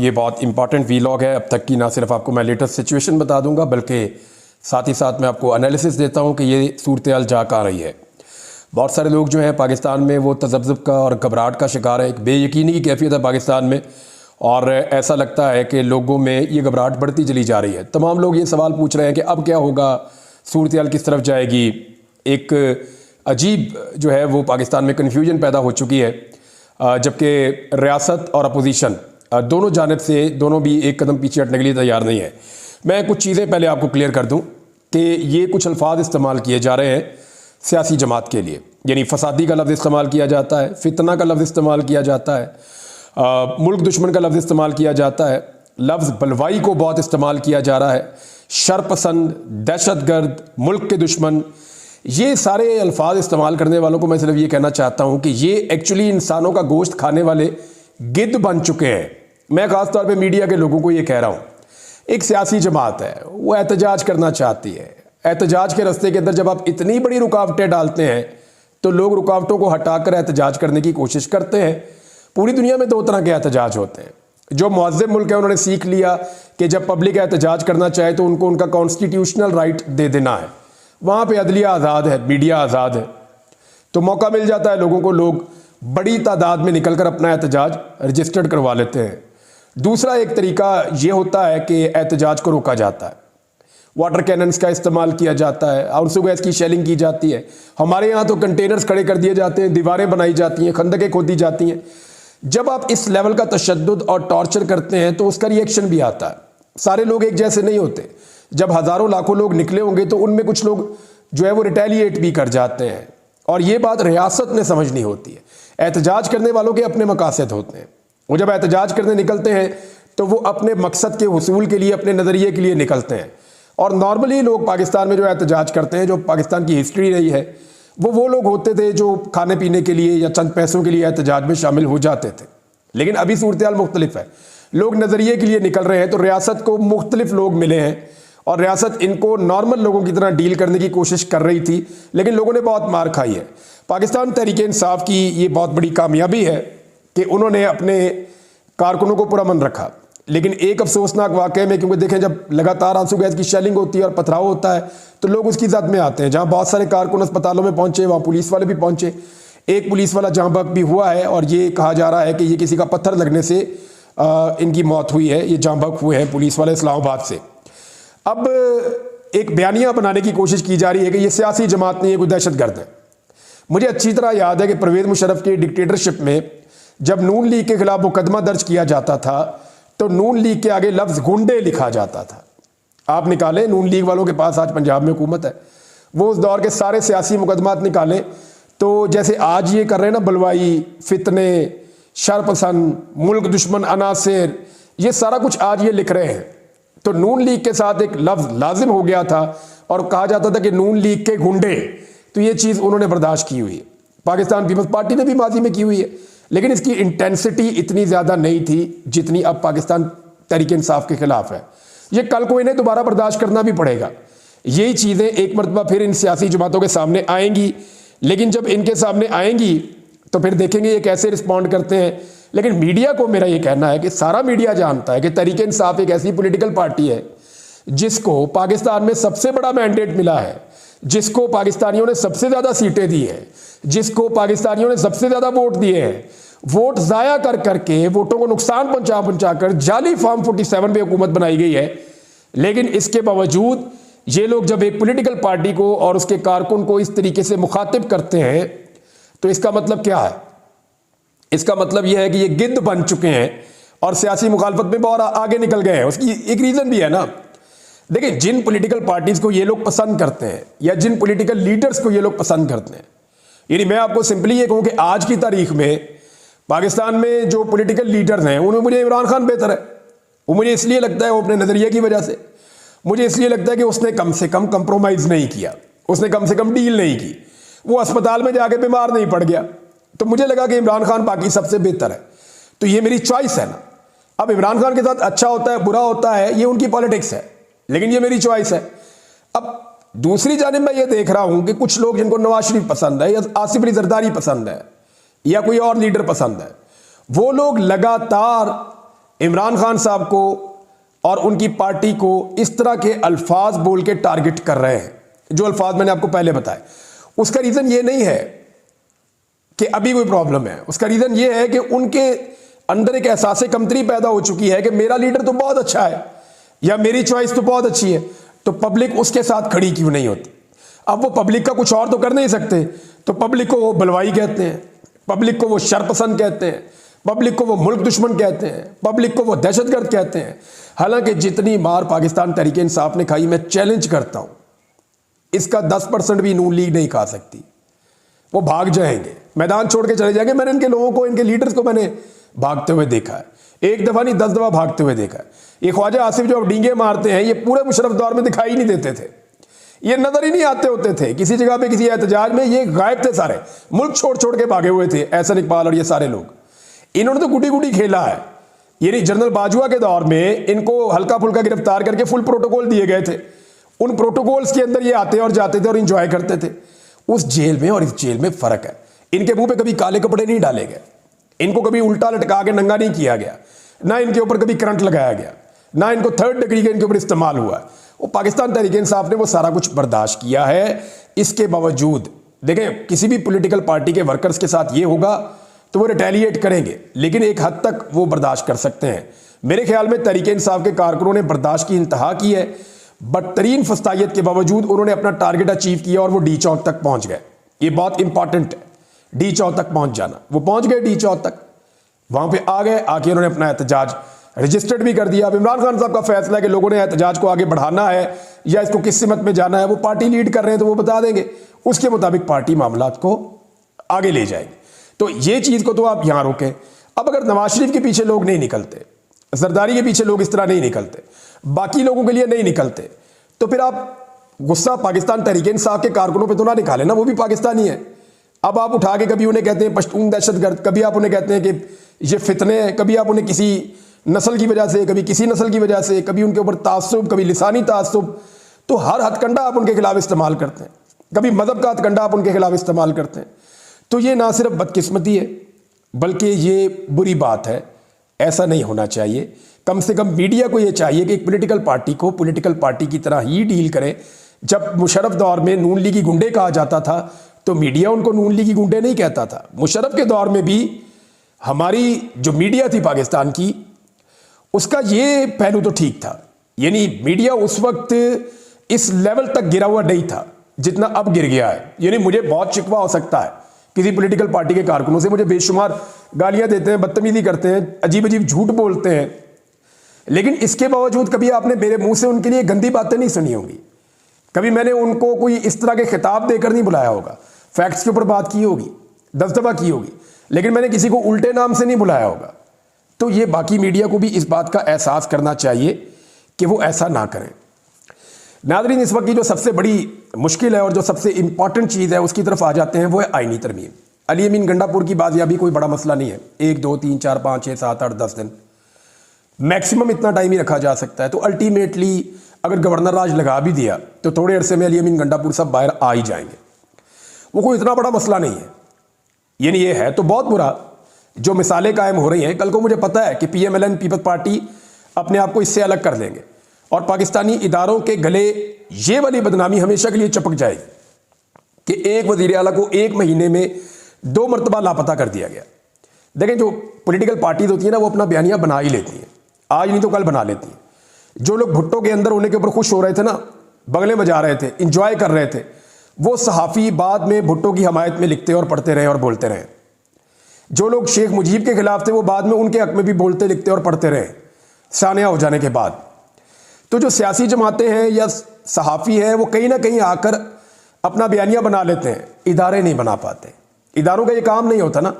ये बहुत important vlog है। अब तक की ना सिर्फ आपको मैं लेटेस्ट सिचुएशन बता दूंगा, बल्कि साथ ही साथ मैं आपको एनालिसिस देता हूँ कि ये सूरत-ए-हाल जा कहाँ रही है। बहुत सारे लोग जो हैं पाकिस्तान में वो तज़ब्ज़ुब का और घबराहट का शिकार है। एक बेयकीनी की कैफियत है पाकिस्तान में, और ऐसा लगता है कि लोगों में ये घबराहट बढ़ती चली जा रही है। तमाम लोग ये सवाल पूछ रहे हैं कि अब क्या होगा, सूरत-ए-हाल किस तरफ जाएगी। एक अजीब जो है वो पाकिस्तान में कन्फ्यूजन पैदा हो चुकी है, जबकि रियासत और अपोजिशन दोनों जानिब से दोनों भी एक कदम पीछे हटने के लिए तैयार नहीं है। मैं कुछ चीज़ें पहले आपको क्लियर कर दूं कि ये कुछ अल्फाज इस्तेमाल किए जा रहे हैं सियासी जमात के लिए, यानी फसादी का लफ्ज़ इस्तेमाल किया जाता है, फितना का लफ्ज़ इस्तेमाल किया जाता है, मुल्क दुश्मन का लफ्ज़ इस्तेमाल किया जाता है, लफ्ज़ बलवाई को बहुत इस्तेमाल किया जा रहा है, शरपसंद, दहशतगर्द, मुल्क के दुश्मन। ये सारे अल्फाज इस्तेमाल करने वालों को मैं सिर्फ ये कहना चाहता हूँ कि ये एक्चुअली इंसानों का गोश्त खाने वाले गिद्ध बन चुके हैं। मैं ख़ास तौर पे मीडिया के लोगों को ये कह रहा हूँ, एक सियासी जमात है, वो एहतजाज करना चाहती है। एहतजाज के रास्ते के अंदर जब आप इतनी बड़ी रुकावटें डालते हैं तो लोग रुकावटों को हटाकर एहतजाज करने की कोशिश करते हैं। पूरी दुनिया में दो तरह के एहतजाज होते हैं। जो मुअज़्ज़म मुल्क है उन्होंने सीख लिया कि जब पब्लिक एहतजाज करना चाहे तो उनको उनका कॉन्स्टिट्यूशनल राइट दे देना है। वहाँ पर अदलिया आज़ाद है, मीडिया आज़ाद है, तो मौका मिल जाता है लोगों को, लोग बड़ी तादाद में निकल कर अपना एहतजाज रजिस्टर्ड करवा लेते हैं। दूसरा एक तरीका ये होता है कि एहतजाज को रोका जाता है, वाटर कैनन्स का इस्तेमाल किया जाता है, आंसू गैस की शेलिंग की जाती है। हमारे यहाँ तो कंटेनर्स खड़े कर दिए जाते हैं, दीवारें बनाई जाती हैं, खंदकें खोदी जाती हैं। जब आप इस लेवल का तशद्दुद और टॉर्चर करते हैं तो उसका रिएक्शन भी आता है। सारे लोग एक जैसे नहीं होते। जब हज़ारों लाखों लोग निकले होंगे तो उनमें कुछ लोग जो है वो रिटेलिएट भी कर जाते हैं, और ये बात रियासत ने समझनी होती है। एहतजाज करने वालों के अपने मकासद होते हैं। वो जब एहतजाज करने निकलते हैं तो वो अपने मकसद के हुसूल के लिए, अपने नज़रिए के लिए निकलते हैं। और नॉर्मली लोग पाकिस्तान में जो एहतजाज करते हैं, जो पाकिस्तान की हिस्ट्री रही है, वो लोग होते थे जो खाने पीने के लिए या चंद पैसों के लिए एहतजाज में शामिल हो जाते थे। लेकिन अभी सूरत-ए-हाल मुख्तलिफ है, लोग नज़रिए के लिए निकल रहे हैं। तो रियासत को मुख्तलिफ लोग मिले हैं और रियासत इनको नॉर्मल लोगों की तरह डील करने की कोशिश कर रही थी, लेकिन लोगों ने बहुत मार खाई है। पाकिस्तान तहरीक इंसाफ की ये बहुत बड़ी कामयाबी है कि उन्होंने अपने कारकुनों को पुरअमन रखा। लेकिन एक अफसोसनाक वाक़े में, क्योंकि देखें जब लगातार आंसू गैस की शेलिंग होती है और पथराव होता है तो लोग उसकी जद में आते हैं। जहाँ बहुत सारे कारकुन अस्पतालों में पहुंचे, वहाँ पुलिस वाले भी पहुंचे। एक पुलिस वाला जहाँ बक भी हुआ है, और ये कहा जा रहा है कि ये किसी का पत्थर लगने से इनकी मौत हुई है। ये जहाँ बक हुए हैं पुलिस वाले इस्लामाबाद से। अब एक बयानिया बनाने की कोशिश की जा रही है कि ये सियासी जमात नहीं है, कोई दहशतगर्द है। मुझे अच्छी तरह याद है कि परवेज़ मुशर्रफ की डिक्टेटरशिप में जब नून लीग के खिलाफ मुकदमा दर्ज किया जाता था तो नून लीग के आगे लफ्ज़ गुंडे लिखा जाता था। आप निकालें, नून लीग वालों के पास आज पंजाब में हुकूमत है, वो उस दौर के सारे सियासी मुकदमात निकालें तो जैसे आज ये कर रहे हैं ना, बलवाई, फितने, शरपसंद, मुल्क दुश्मन अनासिर, ये सारा कुछ आज ये लिख रहे हैं। तो नून लीग के साथ एक लफ्ज़ लाजिम हो गया था और कहा जाता था कि नून लीग के गुंडे। तो ये चीज़ उन्होंने बर्दाश्त की हुई है, पाकिस्तान पीपल्स पार्टी ने भी माजी में की हुई है, लेकिन इसकी इंटेंसिटी इतनी ज़्यादा नहीं थी जितनी अब पाकिस्तान तहरीक इंसाफ के खिलाफ है। ये कल को इन्हें दोबारा बर्दाश्त करना भी पड़ेगा। यही चीज़ें एक मरतबा फिर इन सियासी जमातों के सामने आएंगी, लेकिन जब इनके सामने आएंगी तो फिर देखेंगे ये कैसे रिस्पॉन्ड करते हैं। लेकिन मीडिया को मेरा ये कहना है कि सारा मीडिया जानता है कि तहरीक इंसाफ एक ऐसी पॉलिटिकल पार्टी है जिसको पाकिस्तान में सबसे बड़ा मैंडेट मिला है, जिसको पाकिस्तानियों ने सबसे ज़्यादा सीटें दी है, जिसको पाकिस्तानियों ने सबसे ज़्यादा वोट दिए हैं। वोट ज़ाया कर करके, वोटों को नुकसान पहुंचा कर जाली फॉर्म 47 पे हुकूमत बनाई गई है। लेकिन इसके बावजूद ये लोग जब एक पॉलिटिकल पार्टी को और उसके कारकुन को इस तरीके से मुखातिब करते हैं तो इसका मतलब क्या है? इसका मतलब यह है कि ये गिद्ध बन चुके हैं और सियासी मुखालफत में बहुत आगे निकल गए हैं। उसकी एक रीज़न भी है ना। देखिए, जिन पॉलिटिकल पार्टीज़ को ये लोग पसंद करते हैं या जिन पॉलिटिकल लीडर्स को ये लोग पसंद करते हैं, यानी मैं आपको सिंपली ये कहूँ कि आज की तारीख में पाकिस्तान में जो पॉलिटिकल लीडर्स हैं उनमें मुझे इमरान खान बेहतर है। वो मुझे इसलिए लगता है, वो अपने नज़रिए की वजह से मुझे इसलिए लगता है कि उसने कम से कम कंप्रोमाइज़ नहीं किया, उसने कम से कम डील नहीं की, वो अस्पताल में जाके बीमार नहीं पड़ गया। तो मुझे लगा कि इमरान खान बाकी सबसे बेहतर है। तो ये मेरी चॉइस है ना। अब इमरान खान के साथ अच्छा होता है, बुरा होता है, ये उनकी पॉलिटिक्स है, लेकिन ये मेरी चॉइस है। अब दूसरी जानिब मैं ये देख रहा हूं कि कुछ लोग जिनको नवाज शरीफ पसंद है या आसिफ अली जरदारी पसंद है या कोई और लीडर पसंद है, वो लोग लगातार इमरान खान साहब को और उनकी पार्टी को इस तरह के अल्फाज बोल के टारगेट कर रहे हैं, जो अल्फाज मैंने आपको पहले बताए। उसका रीज़न ये नहीं है कि अभी कोई प्रॉब्लम है, उसका रीज़न ये है कि उनके अंदर एक एहसास कमतरी पैदा हो चुकी है कि मेरा लीडर तो बहुत अच्छा है या मेरी चॉइस तो बहुत अच्छी है, तो पब्लिक उसके साथ खड़ी क्यों नहीं होती। अब वो पब्लिक का कुछ और तो कर नहीं सकते, तो पब्लिक को वो बलवाई कहते हैं, पब्लिक को वो शरपसंद कहते हैं, पब्लिक को वो मुल्क दुश्मन कहते हैं, पब्लिक को वो दहशतगर्द कहते हैं। हालांकि जितनी मार पाकिस्तान तहरीक इंसाफ ने खाई, मैं चैलेंज करता हूं इसका 10% भी नून लीग नहीं खा सकती। वो भाग जाएंगे, मैदान छोड़ के चले जाएंगे। मैंने इनके लोगों को, इनके लीडर्स को मैंने भागते हुए देखा है, एक दफा नहीं 10 दफा भागते हुए देखा है। ये ख्वाजा आसिफ जो अब डींगे मारते हैं, ये पूरे मुशर्रफ दौर में दिखाई नहीं देते थे, ये नजर ही नहीं आते होते थे किसी जगह पे, किसी एहतजाज में ये गायब थे, सारे मुल्क छोड़ छोड़ के भागे हुए थे, एहसन इकबाल और ये सारे लोग। इन्होंने तो गुडी गुडी खेला है। ये नहीं, जनरल बाजवा के दौर में इनको हल्का फुल्का गिरफ्तार करके फुल प्रोटोकॉल दिए गए थे, उन प्रोटोकॉल्स के अंदर ये आते और जाते थे और इंजॉय करते थे। उस जेल में और इस जेल में फर्क है। इनके मुंह पे कभी काले कपड़े नहीं डाले गए, इनको कभी उल्टा लटका के नंगा नहीं किया गया, ना इनके ऊपर कभी करंट लगाया गया, ना इनको 3rd डिग्री का इनके ऊपर इस्तेमाल हुआ। वो पाकिस्तान तहरीक इंसाफ ने वो सारा कुछ बर्दाश्त किया है। इसके बावजूद देखें, किसी भी पॉलिटिकल पार्टी के वर्कर्स के साथ ये होगा तो वो रिटेलिएट करेंगे, लेकिन एक हद तक वो बर्दाश्त कर सकते हैं। मेरे ख्याल में तहरीक इंसाफ के कारकुनों ने बर्दाश्त की इंतहा की है। बदतरीन फस्तायत के बावजूद उन्होंने अपना टारगेट अचीव किया और वो डी चौक तक पहुंच गए। ये बहुत इंपॉर्टेंट है, डी चौक तक पहुंच जाना। वो पहुंच गए डी चौक तक, वहां पे आ गए, आके उन्होंने अपना एहतजाज रजिस्टर्ड भी कर दिया। अब इमरान खान साहब का फैसला है कि लोगों ने एहतजाज को आगे बढ़ाना है या इसको किस सिमत में जाना है, वो पार्टी लीड कर रहे हैं तो वो बता देंगे, उसके मुताबिक पार्टी मामलात को आगे ले जाएगी। तो ये चीज को तो आप यहां रोकें। अब अगर नवाज शरीफ के पीछे लोग नहीं निकलते, जरदारी के पीछे लोग इस तरह नहीं निकलते, बाकी लोगों के लिए नहीं निकलते, तो फिर आप गुस्सा पाकिस्तान तहरीक इंसाफ के कारकुनों पे तो ना निकालें ना, वो भी पाकिस्तानी है। अब आप उठा के कभी उन्हें कहते हैं पश्तून दहशतगर्द, कभी आप उन्हें कहते हैं कि ये फितने हैं, कभी आप उन्हें किसी नस्ल की वजह से, कभी किसी नस्ल की वजह से, कभी उनके ऊपर तासुब, कभी लिसानी तासुब, तो हर हथकंडा आप उनके खिलाफ इस्तेमाल करते हैं, कभी मजहब का हथकंडा आप उनके खिलाफ इस्तेमाल करते हैं। तो ये ना सिर्फ बदकिस्मती है बल्कि ये बुरी बात है, ऐसा नहीं होना चाहिए। कम से कम मीडिया को ये चाहिए कि एक पॉलिटिकल पार्टी को पॉलिटिकल पार्टी की तरह ही डील करे। जब मुशर्रफ दौर में नून लीगी गुंडे कहा जाता था तो मीडिया उनको नून लीगी गुंडे नहीं कहता था। मुशर्रफ के दौर में भी हमारी जो मीडिया थी पाकिस्तान की, उसका ये पहलू तो ठीक था, यानी मीडिया उस वक्त इस लेवल तक गिरा हुआ नहीं था जितना अब गिर गया है। यानी मुझे बहुत शिकवा हो सकता है किसी पॉलिटिकल पार्टी के कारकुनों से, मुझे बेशुमार गालियां देते हैं, बदतमीजी करते हैं, अजीब अजीब झूठ बोलते हैं, लेकिन इसके बावजूद कभी आपने मेरे मुंह से उनके लिए गंदी बातें नहीं सुनी होंगी, कभी मैंने उनको कोई इस तरह के खिताब देकर नहीं बुलाया होगा, फैक्ट्स के ऊपर बात की होगी, 10 दफा की होगी, लेकिन मैंने किसी को उल्टे नाम से नहीं बुलाया होगा। तो ये बाकी मीडिया को भी इस बात का एहसास करना चाहिए कि वो ऐसा ना करें। नाज़रीन, इस वक्त की जो सबसे बड़ी मुश्किल है और जो सबसे इंपॉर्टेंट चीज़ है उसकी तरफ आ जाते हैं, वो है आईनी तरमीम। अली अमीन गंडापुर की बाजियाबी कोई बड़ा मसला नहीं है, 1 2 3 4 5 6 7 8 10 दिन मैक्सिमम इतना टाइम ही रखा जा सकता है। तो अल्टीमेटली अगर गवर्नर राज लगा भी दिया तो थोड़े अरसे में अली अमीन गंडापुर सब बाहर आ ही जाएंगे, वो कोई इतना बड़ा मसला नहीं है। यानी ये है तो बहुत बुरा जो मिसालें कायम हो रही हैं। कल को मुझे पता है कि PMLN पीपल्स पार्टी अपने आप को इससे अलग कर लेंगे और पाकिस्तानी इदारों के गले ये वाली बदनामी हमेशा के लिए चपक जाएगी कि एक वज़ीर आला को 1 महीने में 2 मरतबा लापता कर दिया गया। देखें, जो पॉलिटिकल पार्टीज होती है ना, वो अपना बयानिया बना ही लेती हैं, आज नहीं तो कल बना लेती हैं। जो लोग भुट्टो के अंदर होने के ऊपर खुश हो रहे थे ना, बगले बजा रहे थे, इंजॉय कर रहे थे, वो सहाफ़ी बाद में भुट्टो की हमायत में लिखते और पढ़ते रहे और बोलते रहे। जो लोग शेख मुजीब के खिलाफ थे वो बाद में उनके हक में भी बोलते लिखते और पढ़ते रहे सानिया हो जाने के बाद। तो जो सियासी जमातें हैं या सहाफ़ी हैं, वो कहीं ना कहीं आकर अपना बयानिया बना लेते हैं, इदारे नहीं बना पाते। इदारों का ये काम नहीं होता ना,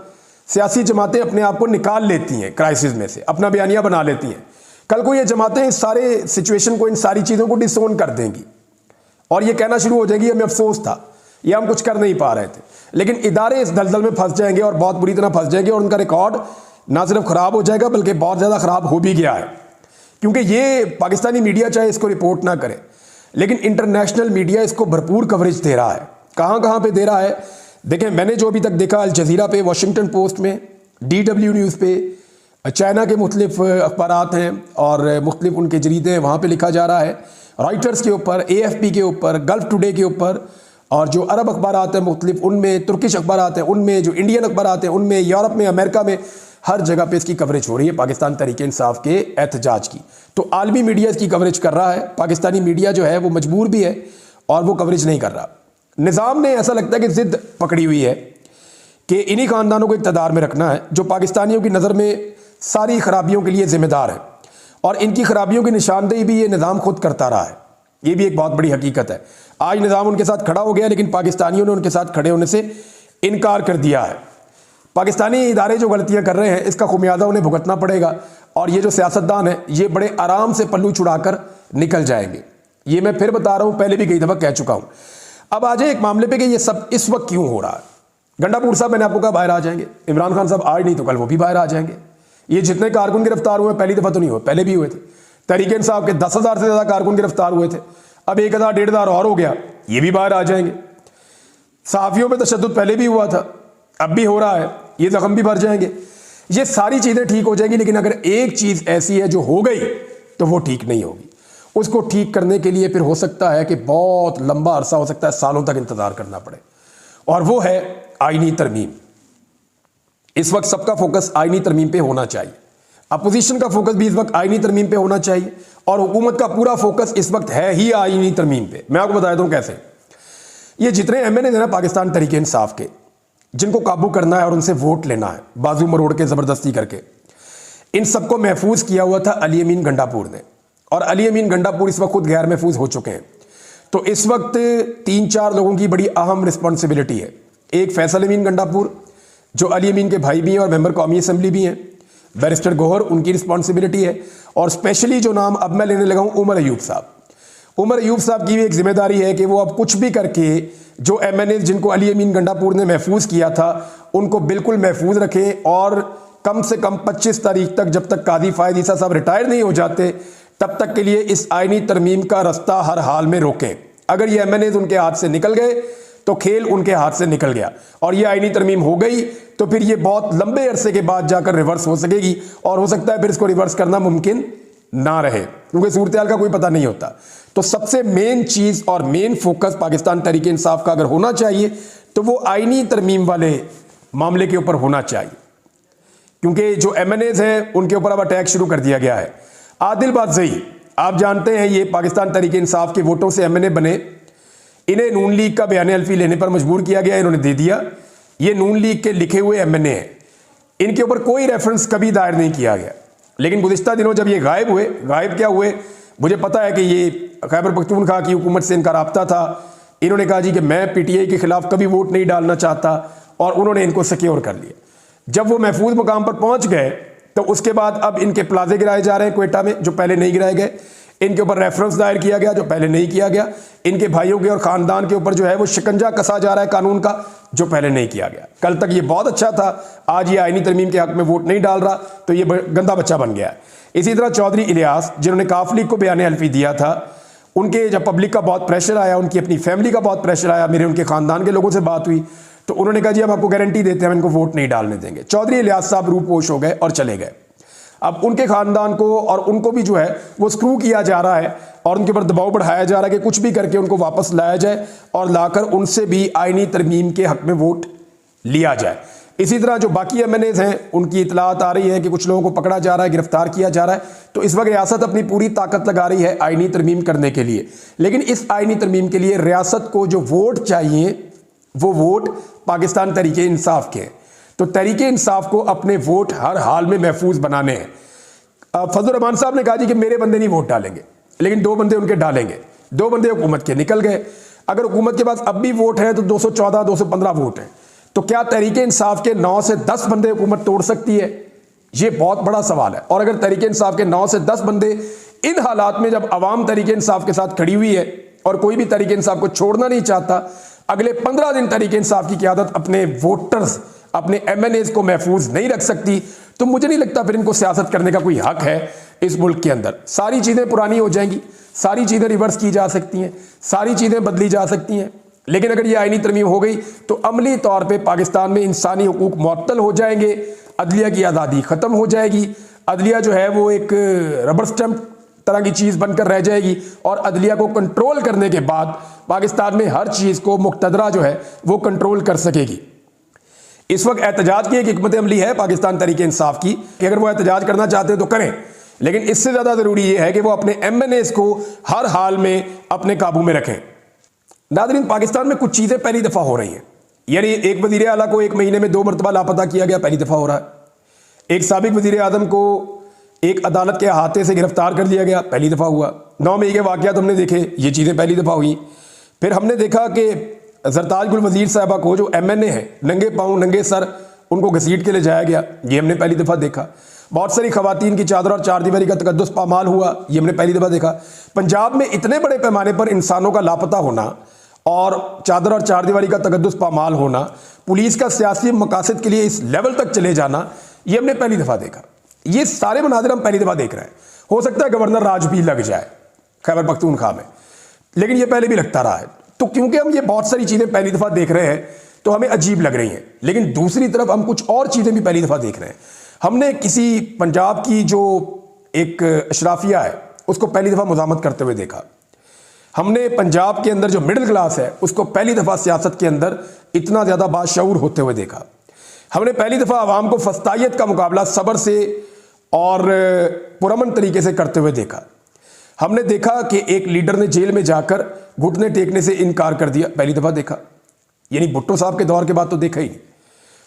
सियासी जमातें अपने आप को निकाल लेती हैं क्राइसिस में से, अपना बयानिया बना लेती हैं। कल को ये जमातें इस सारे सिचुएशन को, इन सारी चीज़ों को डिसोन कर देंगी और ये कहना शुरू हो जाएगी हमें अफसोस था, ये हम कुछ कर नहीं पा रहे थे। लेकिन इदारे इस दलदल में फंस जाएंगे और बहुत बुरी तरह फंस जाएंगे और उनका रिकॉर्ड ना सिर्फ ख़राब हो जाएगा बल्कि बहुत ज़्यादा ख़राब हो भी गया है। क्योंकि ये पाकिस्तानी मीडिया चाहे इसको रिपोर्ट ना करे, लेकिन इंटरनेशनल मीडिया इसको भरपूर कवरेज दे रहा है। कहाँ कहाँ पे दे रहा है देखें, मैंने जो अभी तक देखा, अल जज़ीरा पे, वाशिंगटन पोस्ट में, DW न्यूज़ पे, चाइना के मुख्तलिफ अखबारात हैं और मुख्तलिफ उनके जरीदे हैं, वहाँ पे लिखा जा रहा है। रॉयटर्स के ऊपर, AFP के ऊपर, गल्फ टुडे के ऊपर, और जो अरब अखबारात हैं मुख्तलिफ उनमें, तुर्किश अखबारात हैं उनमें, जो इंडियन अखबारात हैं उनमें, यूरोप में, अमेरिका में, हर जगह पे इसकी कवरेज हो रही है पाकिस्तान तहरीक इंसाफ के एहतजाज की। तो आलमी मीडिया इसकी कवरेज कर रहा है, पाकिस्तानी मीडिया जो है वो मजबूर भी है और वो कवरेज नहीं कर रहा। निज़ाम ने ऐसा लगता है कि ज़िद पकड़ी हुई है कि इन्हीं ख़ानदानों को इक़्तिदार में रखना है जो पाकिस्तानियों की नज़र में सारी खराबियों के लिए ज़िम्मेदार है, और इनकी खराबियों की निशानदेही भी ये निज़ाम खुद करता रहा है। ये भी एक बहुत बड़ी हकीकत है। आज निज़ाम उनके साथ खड़ा हो गया, लेकिन पाकिस्तानियों ने उनके साथ खड़े होने से इनकार कर दिया है। पाकिस्तानी इदारे जो गलतियां कर रहे हैं इसका खुमियाजा उन्हें भुगतना पड़ेगा, और ये जो सियासतदान है ये बड़े आराम से पल्लू छुड़ाकर निकल जाएंगे। ये मैं फिर बता रहा हूँ, पहले भी कई दफ़ा कह चुका हूँ। अब आ जाए एक मामले पे कि ये सब इस वक्त क्यों हो रहा है। गंडापुर साहब, मैंने आपको कहा बाहर आ जाएंगे। इमरान खान साहब आज नहीं तो कल वो भी बाहर आ जाएंगे। ये जितने कारकुन गिरफ्तार हुए पहली दफ़ा तो नहीं हुए, पहले भी हुए थे। तहरीक इंसाफ के 10,000 से ज़्यादा कारकुन गिरफ्तार हुए थे, अब 1,000 1,500 और हो गया, ये भी बाहर आ जाएंगे। सहाफ़ियों पर तशद्दुद पहले भी हुआ था, अब भी हो रहा है, ये जख्म भी भर जाएंगे। ये सारी चीज़ें ठीक हो जाएंगी, लेकिन अगर एक चीज़ ऐसी है जो हो गई तो वो ठीक नहीं होगी। उसको ठीक करने के लिए फिर हो सकता है कि बहुत लंबा अरसा, हो सकता है सालों तक इंतज़ार करना पड़े, और वो है आईनी तरमीम। इस वक्त सबका फोकस आईनी तरमीम पे होना चाहिए। अपोजिशन का फोकस भी इस वक्त आईनी तरमीम पे होना चाहिए, और हुकूमत का पूरा फोकस इस वक्त है ही आईनी तरमीम पे। मैं आपको बता दूं कैसे। ये जितने MNA हैं ना पाकिस्तान तहरीक इंसाफ के, जिनको काबू करना है और उनसे वोट लेना है बाजू मरोड़ के ज़बरदस्ती करके, इन सबको महफूज किया हुआ था अली अमीन गंडापुर ने, और अली अमीन गंडापुर इस वक्त खुद गैर महफूज हो चुके हैं। तो इस वक्त 3-4 लोगों की बड़ी अहम रिस्पॉन्सिबिलिटी है। एक फैसल अमीन गंडापुर जो अली अमीन के भाई भी हैं और मेंबर कौमी असम्बली भी हैं, बैरिस्टर गौहर, उनकी रिस्पॉन्सिबिलिटी है, और स्पेशली जो नाम अब मैं लेने लगा हूँ, उमर अयूब साहब। उमर अयूब साहब की भी एक जिम्मेदारी है कि वो अब कुछ भी करके जो MNA जिनको अली अमीन गंडापुर ने महफूज किया था उनको बिल्कुल महफूज रखें, और कम से कम 25 तारीख तक, जब तक कादी फायद ईसा साहब रिटायर नहीं हो जाते, तब तक के लिए इस आईनी तरमीम का रास्ता हर हाल में रोकें। अगर ये MNA उनके हाथ से निकल गए तो खेल उनके हाथ से निकल गया, और ये आईनी तरमीम हो गई तो फिर ये बहुत लंबे अरसे के बाद जाकर रिवर्स हो सकेगी, और हो सकता है फिर इसको रिवर्स करना मुमकिन ना रहे, क्योंकि सूरत हाल का कोई पता नहीं होता। तो सबसे मेन चीज़ और मेन फोकस पाकिस्तान तहरीक इंसाफ का अगर होना चाहिए तो वो आईनी तरमीम वाले मामले के ऊपर होना चाहिए, क्योंकि जो MNAs हैं उनके ऊपर अब अटैक शुरू कर दिया गया है। आदिल बादशाही, आप जानते हैं, ये पाकिस्तान तहरीक इंसाफ के वोटों से MNA बने। इन्हें नून लीग का बयान अल्फी लेने पर मजबूर किया गया, इन्होंने दे दिया। ये नून लीग के लिखे हुए MNA हैं, इनके ऊपर कोई रेफरेंस कभी दायर नहीं किया गया। लेकिन गुज़िश्ता दिनों जब ये गायब हुए, गायब क्या हुए, मुझे पता है कि ये खैबर पख्तूनख्वा की हुकूमत से इनका राब्ता था। इन्होंने कहा जी कि मैं PTI के खिलाफ कभी वोट नहीं डालना चाहता, और उन्होंने इनको सिक्योर कर लिया। जब वो महफूज मुकाम पर पहुंच गए तो उसके बाद अब इनके प्लाजे गिराए जा रहे हैं क्वेटा में, जो पहले नहीं गिराए गए। इनके ऊपर रेफरेंस दायर किया गया जो पहले नहीं किया गया। इनके भाइयों के और ख़ानदान के ऊपर जो है वो शिकंजा कसा जा रहा है कानून का, जो पहले नहीं किया गया। कल तक ये बहुत अच्छा था, आज ये आईनी तरमीम के हक में वोट नहीं डाल रहा, तो ये गंदा बच्चा बन गया है। इसी तरह चौधरी इलियास, जिन्होंने काफ लीग को बयान हल्फी दिया था, उनके जब पब्लिक का बहुत प्रेशर आया, उनकी अपनी फैमिली का बहुत प्रेशर आया, मेरे उनके ख़ानदान के लोगों से बात हुई, तो उन्होंने कहा जी हम आपको गारंटी देते हैं, हम इनको वोट नहीं डालने देंगे। चौधरी इलियास साहब रूपोश हो गए और चले गए। अब उनके ख़ानदान को और उनको भी जो है वो स्क्रू किया जा रहा है, और उनके ऊपर दबाव बढ़ाया जा रहा है कि कुछ भी करके उनको वापस लाया जाए, और लाकर उनसे भी आईनी तरमीम के हक में वोट लिया जाए। इसी तरह जो बाकी MNAs हैं, उनकी इतलात आ रही है कि कुछ लोगों को पकड़ा जा रहा है, गिरफ्तार किया जा रहा है। तो इस वक्त रियासत अपनी पूरी ताकत लगा रही है आईनी तरमीम करने के लिए, लेकिन इस आईनी तरमीम के लिए रियासत को जो वोट चाहिए वो वोट पाकिस्तान तहरीक इंसाफ के हैं। तो तहरीक इंसाफ को अपने वोट हर हाल में महफूज बनाने हैं। फजल रहमान साहब ने कहा जी कि मेरे बंदे नहीं वोट डालेंगे, लेकिन 2 बंदे उनके डालेंगे। 2 बंदे हुकूमत के निकल गए। अगर हुकूमत के पास अब भी वोट है तो 214 215 वोट हैं, तो क्या तहरीक इंसाफ के 9 से 10 बंदे हुकूमत तोड़ सकती है? ये बहुत बड़ा सवाल है। और अगर तहरीक इंसाफ के 9 से 10 बंदे इन हालात में, जब अवाम तहरीक इंसाफ के साथ खड़ी हुई है और कोई भी तहरीक इंसाफ को छोड़ना नहीं चाहता, अगले 15 दिन तहरीक इंसाफ की क़यादत अपने वोटर्स, अपने MNAs को महफूज नहीं रख सकती, तो मुझे नहीं लगता फिर इनको सियासत करने का कोई हक है इस मुल्क के अंदर। सारी चीज़ें पुरानी हो जाएंगी, सारी चीज़ें रिवर्स की जा सकती हैं, सारी चीज़ें बदली जा सकती हैं, लेकिन अगर ये आईनी तरमीम हो गई तो अमली तौर पे पाकिस्तान में इंसानी हुकूक मुअत्तल हो जाएंगे, अदलिया की आज़ादी ख़त्म हो जाएगी। अदलिया जो है वो एक रबर स्टैम्प तरह की चीज़ बनकर रह जाएगी और अदलिया को कंट्रोल करने के बाद पाकिस्तान में हर चीज़ को मुक़तदरा जो है वो कंट्रोल कर सकेगी। इस वक्त एहतजाज की एक हिकमत अमली है पाकिस्तान तहरीक इंसाफ की कि अगर वो एहतजाज करना चाहते हैं तो करें, लेकिन इससे ज़्यादा ज़रूरी ये है कि वो अपने MNAs को हर हाल में अपने काबू में रखें। नाज़रीन, पाकिस्तान में कुछ चीज़ें पहली दफ़ा हो रही हैं। यानी एक वज़ीर आला को एक महीने में 2 मरतबा लापता किया गया, पहली दफ़ा हो रहा है। एक साबिक वज़ीर आज़म को एक अदालत के अहाते से गिरफ्तार कर लिया गया, पहली दफ़ा हुआ। 9 मई के वाक़यात हमने देखे, ये चीज़ें पहली दफ़ा हुई। फिर हमने देखा कि ज़रताज गुल वज़ीर साहबा को जो MNA है, नंगे पाँव नंगे सर उनको घसीट के ले जाया गया, ये हमने पहली दफ़ा देखा। बहुत सारी ख़वातीन की चादर और चारदीवारी का तकद्दुस पामाल हुआ, ये हमने पहली दफ़ा देखा। पंजाब में इतने बड़े पैमाने पर इंसानों का लापता होना और चादर और चारदीवारी का तकद्दुस पामाल होना, पुलिस का सियासी मकासद के लिए इस लेवल तक चले जाना, ये हमने पहली दफ़ा देखा। ये सारे मनाज़िर हम पहली दफ़ा देख रहे हैं। हो सकता है गवर्नर राज भी लग जाए खैबर पख्तूनख्वा में, लेकिन ये पहले भी लगता रहा है। तो क्योंकि हम ये बहुत सारी चीज़ें पहली दफ़ा देख रहे हैं तो हमें अजीब लग रही हैं, लेकिन दूसरी तरफ हम कुछ और चीज़ें भी पहली दफ़ा देख रहे हैं। हमने किसी पंजाब की जो एक अशराफिया है उसको पहली दफ़ा मुज़ामत करते हुए देखा। हमने पंजाब के अंदर जो मिडिल क्लास है उसको पहली दफ़ा सियासत के अंदर इतना ज़्यादा बाशऊर होते हुए देखा। हमने पहली दफ़ा आवाम को फस्तायत का मुकाबला सब्र से और पुरअमन तरीके से करते हुए देखा। हमने देखा कि एक लीडर ने जेल में जाकर घुटने टेकने से इनकार कर दिया, पहली दफ़ा देखा। यानी भुट्टो साहब के दौर के बाद तो देखा ही नहीं।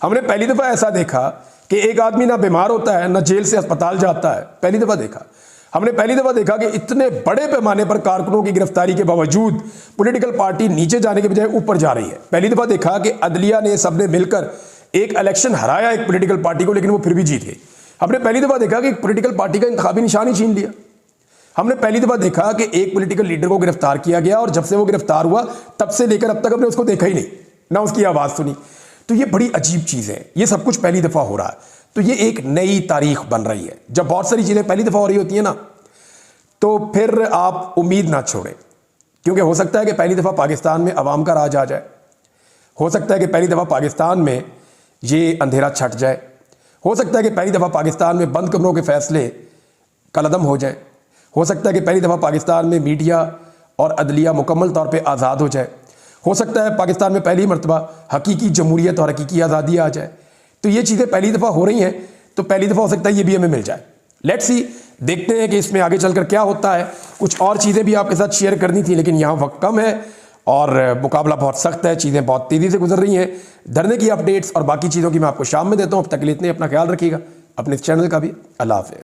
हमने पहली दफ़ा ऐसा देखा कि एक आदमी ना बीमार होता है ना जेल से अस्पताल जाता है, पहली दफ़ा देखा। हमने पहली दफ़ा देखा कि इतने बड़े पैमाने पर कारकुनों की गिरफ्तारी के बावजूद पॉलिटिकल पार्टी नीचे जाने के बजाय ऊपर जा रही है। पहली दफ़ा देखा कि अदलिया ने सबने मिलकर एक इलेक्शन हराया एक पॉलिटिकल पार्टी को, लेकिन वो फिर भी जीत गई। हमने पहली दफ़ा देखा कि एक पॉलिटिकल पार्टी का इंतखाबी निशान ही छीन लिया। हमने पहली दफ़ा देखा कि एक पॉलिटिकल लीडर को गिरफ्तार किया गया और जब से वो गिरफ्तार हुआ तब से लेकर अब तक हमने उसको देखा ही नहीं, ना उसकी आवाज़ सुनी। तो ये बड़ी अजीब चीज़ है, ये सब कुछ पहली दफ़ा हो रहा है। तो ये एक नई तारीख बन रही है। जब बहुत सारी चीज़ें पहली दफ़ा हो रही होती हैं ना, तो फिर आप उम्मीद ना छोड़ें, क्योंकि हो सकता है कि पहली दफ़ा पाकिस्तान में अवाम का राज आ जाए। हो सकता है कि पहली दफ़ा पाकिस्तान में ये अंधेरा छट जाए। हो सकता है कि पहली दफ़ा पाकिस्तान में बंद कमरों के फैसले कलअदम हो जाए। हो सकता है कि पहली दफ़ा पाकिस्तान में मीडिया और अदलिया मुकम्मल तौर पे आज़ाद हो जाए। हो सकता है पाकिस्तान में पहली मरतबा हकीकी जमहूरियत और हकीकी आज़ादी आ जाए। तो ये चीज़ें पहली दफ़ा हो रही हैं, तो पहली दफ़ा हो सकता है ये भी हमें मिल जाए। लेट्स सी, देखते हैं कि इसमें आगे चलकर क्या होता है। कुछ और चीज़ें भी आपके साथ शेयर करनी थी, लेकिन यहाँ वक्त कम है और मुकाबला बहुत सख्त है, चीज़ें बहुत तेज़ी से गुजर रही हैं। धरने की अपडेट्स और बाकी चीज़ों की मैं आपको शाम में देता हूँ। अब तक के लिए इतने, अपना ख्याल रखिएगा, अपने इस चैनल का भी। अल्लाह हाफ़िज़।